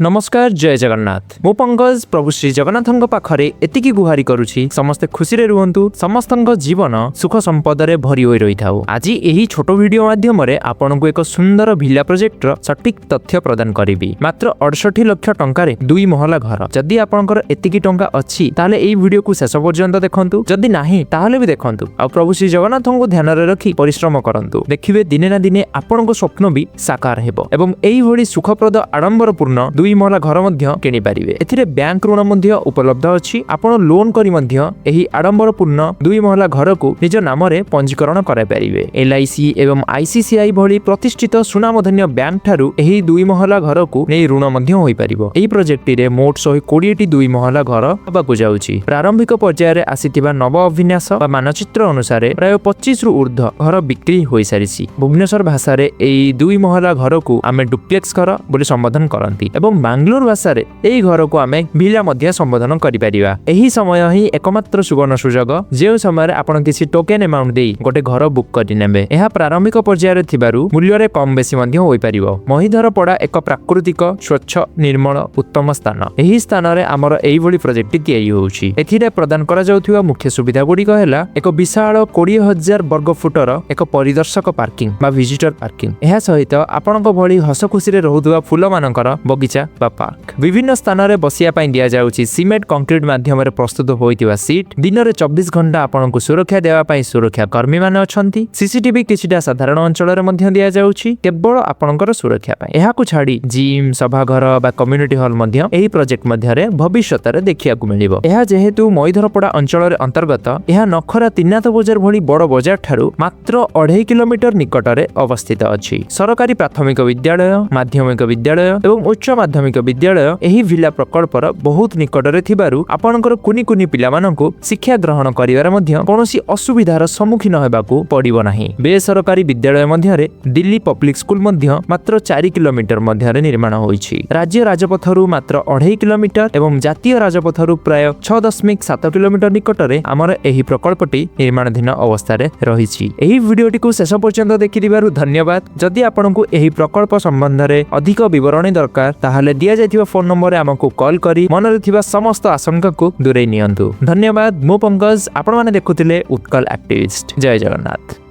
नमस्कार जय जगन्नाथ मु पंकज प्रभु श्री जगन्नाथ पाखरे एतिकी गुहारी करुछि समस्ते खुशी रे रुहंतु समस्त जीवन सुख संपद रे भरी होई रही थाउ। आज यही छोट वीडियो माध्यम रे आपन को एक सुंदर भिला प्रोजेक्ट रो सटीक तथ्य प्रदान करिवि। मात्र 68 लाख टंका रे 2 महला घर। जदि आपनकर एतिकी टंका अछि ताले एई वीडियो को शेष पर्यंत देखंतु, जदि नाही ताले भी देखंतु आ प्रभु श्री जगन्नाथ को ध्यान रे रखी परिश्रम करंतु। देखिबे दिने ना दिने आपन को स्वप्न भी साकार हेबो एवं एई भली सुखप्रद आडंबरपूर्ण 2 महला घर मध्य किनि पारिबे। एथिरे बैंक ऋण मध्य उपलब्ध अछि। आपण लोन करी मध्य एही आडंबरपूर्ण 2 महला घर को निज नाम रे पंजीकरण कराय पारिबे। एलआईसी एवं आईसीसीआई भली प्रतिष्ठित सुनामधन्य बैंक ठारू एही 2 महला घर को नै ऋण मध्य होई पारिबो। एही प्रोजेक्ट रे मोट 120 टी 2 महला घर हबाकू जाउछि। प्रारंभिक पर्याय रे आसीथिबा नव अभिन्यास बा मानचित्र अनुसार प्राय 25 रु ऊर्ध्व घर बिक्री होई सारिछि। भुवनेश्वर भाषा रे एही 2 महला घर को आमे डुप्लेक्स घर बोली संबोधन करंती एवं बांग्लोर भाषा रे एही घर को आमे भिला मध्य संबोधन करि परिबा। एही समय ही एकमात्र सुवर्ण सुजोग जे समय आपण किसी टोकन अमाउंट देई गोटे घर बुक करि नेबे। एहा प्रारंभिक पर्याय रे थिबारु मूल्य रे कम बेसी मध्य होई परिबो। महिधर पड़ा एक प्राकृतिक स्वच्छ निर्मल उत्तम स्थान। एही स्थान रे हमर एही भली प्रोजेक्ट तयारी होउछि। एथिरे प्रदान करा जाउथिबा मुख्य सुविधा गुडी कहला एक विशाल 20,000 वर्ग फुटर एक परिदर्शक पार्किंग बा विजिटर पार्किंग। एहा सहित आपनक भली हस खुशी रे रहउथबा फूल मानकर बगीचा बा पार्क। विभिन्न स्थान रे बसिया पई दिया जाउछि सीमेंट कंक्रीट माध्यम रे प्रस्तुत होइतिबा सीट। दिन रे 24 घंटा आपनकु सुरक्षा देवा पई सुरक्षा कर्मी माने अछंती। सीसीटीवी किछिटा साधारण अंचल रे मध्य दिया जाउछि केवल आपनकर सुरक्षा पई। एहाकु छाडी जिम सभाघर बा कम्युनिटी हॉल मध्य एही प्रोजेक्ट मध्य रे भविष्यत रे देखियाकु मिलिबो। एहा जेहेतु मईधरपड़ा अंचल रे अंतर्गत एहा नखरा तिनाथ बजार भली बड़ बजार ठारू मात्र 2.5 किलोमीटर निकट रे अवस्थित अछि। सरकारी प्राथमिक विद्यालय माध्यमिक विद्यालय एवं उच्च माध्यमिक विद्यालय एही भिला प्रकल्पर बहुत निकट रे थिबारु आपनकर कुनी कुनी पिला मानकु शिक्षा ग्रहण करिवार मध्य कोनोसी असुविधार सम्मुखीन हेबाकू पड़िबो नाही। बेसरकारी विद्यालय मध्य रे दिल्ली पब्लिक स्कूल मध्य मात्र 4 किलोमीटर मध्य रे निर्माण होईछि। राज्य राजपथरु मात्र 2.5 किलोमीटर एवं जातीय राजपथरु प्राय 6.7 किलोमीटर निकट रे हमर एही प्रकल्पटी निर्माणाधीन अवस्था रे रहिछि। एही वीडियोटी को शेष पर्यंत देखि दिबारु धन्यवाद। जदि आपनकु एही प्रकल्प संबंध रे अधिक विवरणी दरकार ताहाले दिया जायथिबा फोन नंबर रे हमकु कॉल करी मनरे थिबा समस्त आशंका को दूरे नियंतु। धन्यवाद। मो पंकज आपण माने देखुतिले उत्कल एक्टिविस्ट। जय जगन्नाथ।